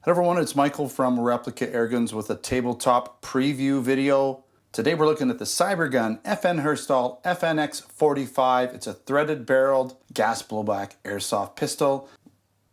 Hello everyone, it's Michael from Replica Airguns with a tabletop preview video. Today we're looking at the Cybergun FN Herstal FNX-45. It's a threaded barreled gas blowback airsoft pistol.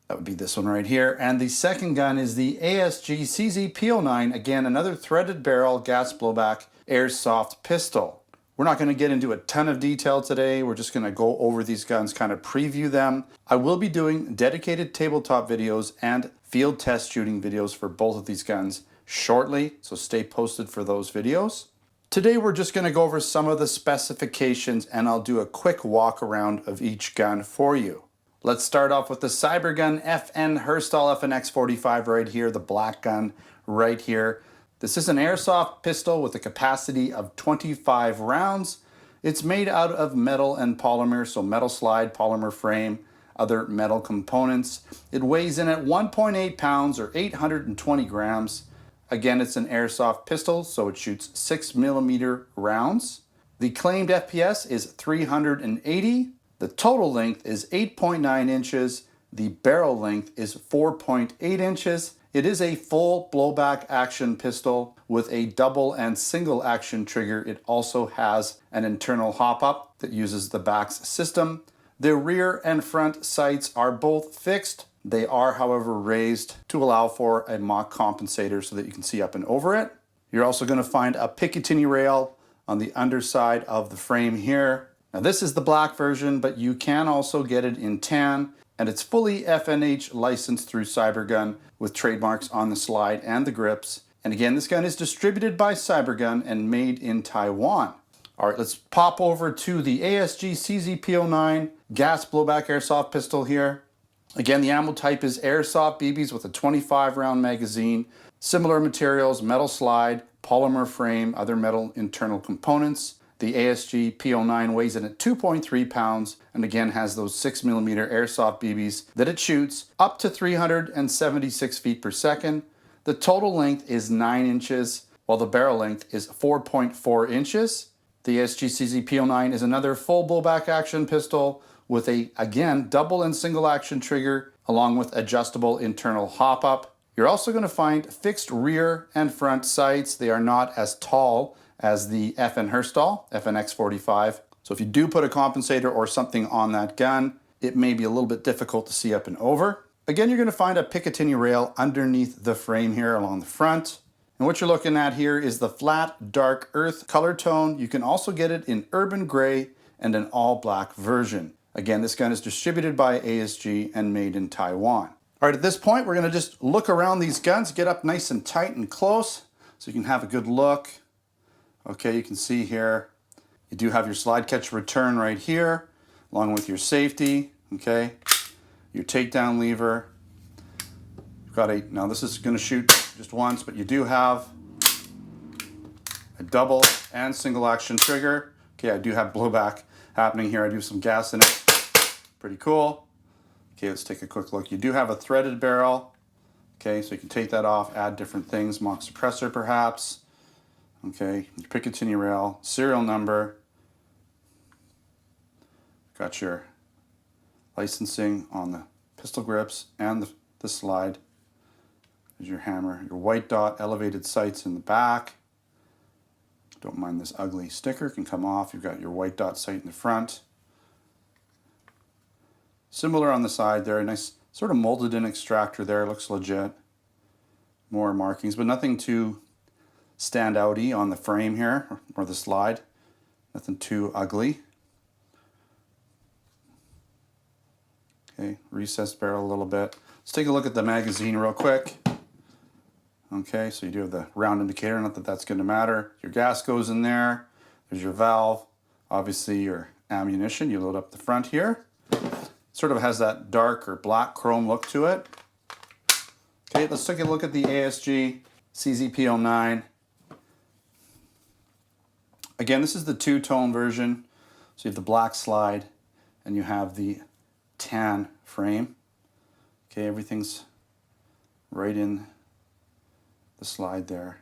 That would be this one right here. And the second gun is the ASG CZ P-09, again another threaded barrel gas blowback airsoft pistol. We're not going to get into a ton of detail today. We're just going to go over these guns, kind of preview them. I will be doing dedicated tabletop videos and field test shooting videos for both of these guns shortly, so stay posted for those videos. Today we're just going to go over some of the specifications and I'll do a quick walk around of each gun for you. Let's start off with the Cybergun FN Herstal FNX-45 right here, the black gun right here. This is an airsoft pistol with a capacity of 25 rounds. It's made out of metal and polymer, so metal slide, polymer frame, other metal components. It weighs in at 1.8 pounds or 820 grams. Again, it's an airsoft pistol, so it shoots 6mm rounds. The claimed FPS is 380. The total length is 8.9 inches. The barrel length is 4.8 inches. It is a full blowback action pistol with a double and single action trigger. It also has an internal hop-up that uses the BAX system. The rear and front sights are both fixed. They are, however, raised to allow for a mock compensator so that you can see up and over it. You're also going to find a Picatinny rail on the underside of the frame here. Now this is the black version, but you can also get it in tan, and it's fully FNH licensed through Cybergun with trademarks on the slide and the grips. And again, this gun is distributed by Cybergun and made in Taiwan. All right, let's pop over to the ASG CZ P-09 gas blowback airsoft pistol here. Again, the ammo type is airsoft BBs with a 25 round magazine. Similar materials, metal slide, polymer frame, other metal internal components. The ASG P-09 weighs in at 2.3 pounds and again has those 6mm airsoft BBs that it shoots up to 376 feet per second. The total length is 9 inches while the barrel length is 4.4 inches. The ASG CZ P-09 is another full blowback action pistol with a, again, double and single action trigger along with adjustable internal hop-up. You're also going to find fixed rear and front sights. They are not as tall as the FN Herstal FNX-45. So if you do put a compensator or something on that gun, it may be a little bit difficult to see up and over. Again, you're going to find a Picatinny rail underneath the frame here along the front. And what you're looking at here is the flat dark earth color tone. You can also get it in urban gray and an all black version. Again, this gun is distributed by ASG and made in Taiwan. All right, at this point, we're going to just look around these guns, get up nice and tight and close so you can have a good look. Okay, you can see here, you do have your slide catch return right here, along with your safety, okay, your takedown lever. You've got a, now this is going to shoot just once, but you do have a double and single action trigger. Okay, I do have blowback happening here. I do have some gas in it. Pretty cool. Okay, let's take a quick look. You do have a threaded barrel. Okay, so you can take that off, add different things, mock suppressor perhaps. Okay, your Picatinny rail, serial number. Got your licensing on the pistol grips and the slide. There's your hammer, your white dot elevated sights in the back. Don't mind this ugly sticker, can come off. You've got your white dot sight in the front. Similar on the side there, a nice sort of molded in extractor there, looks legit. More markings, but nothing too stand outy on the frame here or the slide. Nothing too ugly. Okay, recessed barrel a little bit. Let's take a look at the magazine real quick. Okay, so you do have the round indicator, not that that's going to matter. Your gas goes in there. There's your valve. Obviously your ammunition, you load up the front here. Sort of has that dark or black chrome look to it. Okay, let's take a look at the ASG CZ P-09. Again, this is the two-tone version. So you have the black slide and you have the tan frame. Okay, everything's right in the slide there.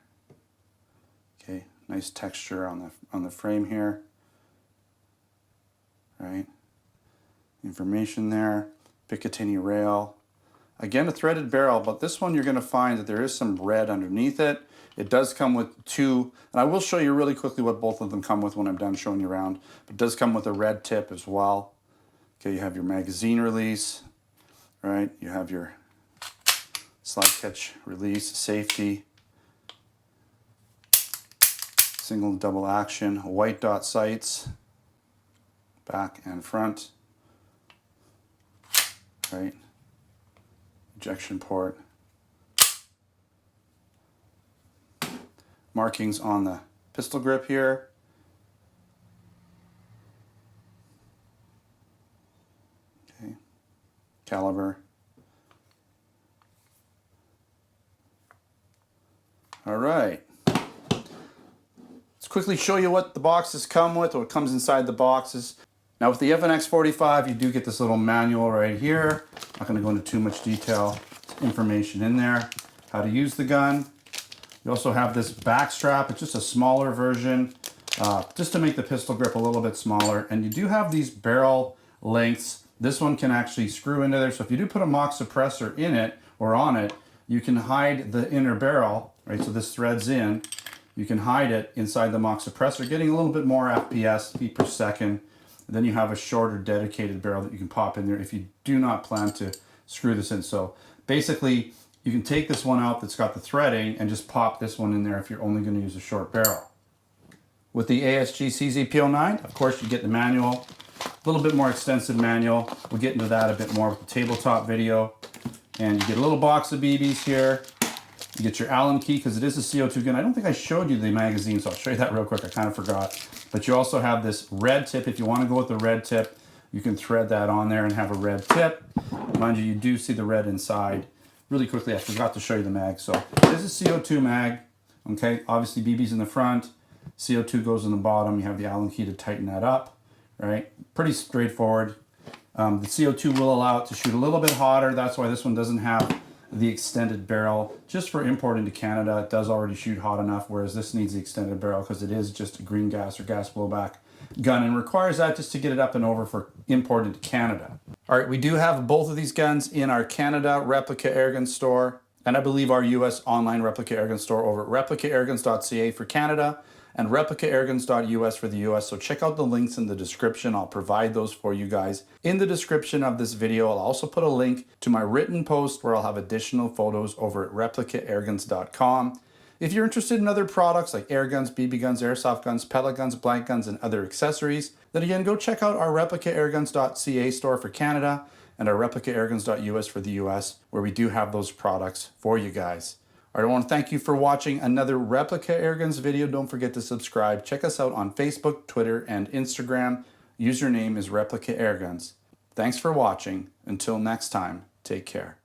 Okay, nice texture on the frame here. Right. Information there. Picatinny rail. Again, a threaded barrel, but this one you're going to find that there is some red underneath it. It does come with two, and I will show you really quickly what both of them come with when I'm done showing you around. But it does come with a red tip as well. Okay, you have your magazine release, right? You have your slide catch release, safety, single and double action, white dot sights, back and front, right? Ejection port. Markings on the pistol grip here. Okay. Caliber. All right. Let's quickly show you what the boxes come with, what comes inside the boxes. Now with the FNX-45, you do get this little manual right here. Not going to go into too much detail. Information in there, how to use the gun. You also have this back strap. It's just a smaller version, just to make the pistol grip a little bit smaller. And you do have these barrel lengths. This one can actually screw into there. So if you do put a mock suppressor in it or on it, you can hide the inner barrel, right? So this threads in. You can hide it inside the mock suppressor, getting a little bit more FPS, feet per second. And then you have a shorter dedicated barrel that you can pop in there if you do not plan to screw this in. So basically, you can take this one out that's got the threading and just pop this one in there if you're only going to use a short barrel. With the ASG CZ P-09, of course, you get the manual, a little bit more extensive manual. We'll get into that a bit more with the tabletop video. And you get a little box of BBs here. You get your Allen key because it is a CO2 gun. I don't think I showed you the magazine, so I'll show you that real quick. I kind of forgot. But you also have this red tip. If you want to go with the red tip, you can thread that on there and have a red tip. Mind you, you do see the red inside. Really quickly, I forgot to show you the mag. So this is CO2 mag. Okay, obviously BB's in the front. CO2 goes in the bottom. You have the Allen key to tighten that up. Right, pretty straightforward. The CO2 will allow it to shoot a little bit hotter. That's why this one doesn't have the extended barrel. Just for import into Canada, it does already shoot hot enough, whereas this needs the extended barrel because it is just a green gas or gas blowback gun and requires that just to get it up and over for import into Canada. All right, we do have both of these guns in our Canada Replica Airgun store, and I believe our US online Replica Airgun store over at replicairguns.ca for Canada and replicairguns.us for the US. So check out the links in the description. I'll provide those for you guys. In the description of this video, I'll also put a link to my written post where I'll have additional photos over at replicairguns.com. If you're interested in other products like air guns, BB guns, airsoft guns, pellet guns, blank guns, and other accessories, then again, go check out our replicairguns.ca store for Canada and our replicairguns.us for the US, where we do have those products for you guys. I want to thank you for watching another Replica Airguns video. Don't forget to subscribe. Check us out on Facebook, Twitter, and Instagram. Username is Replica Airguns. Thanks for watching. Until next time, take care.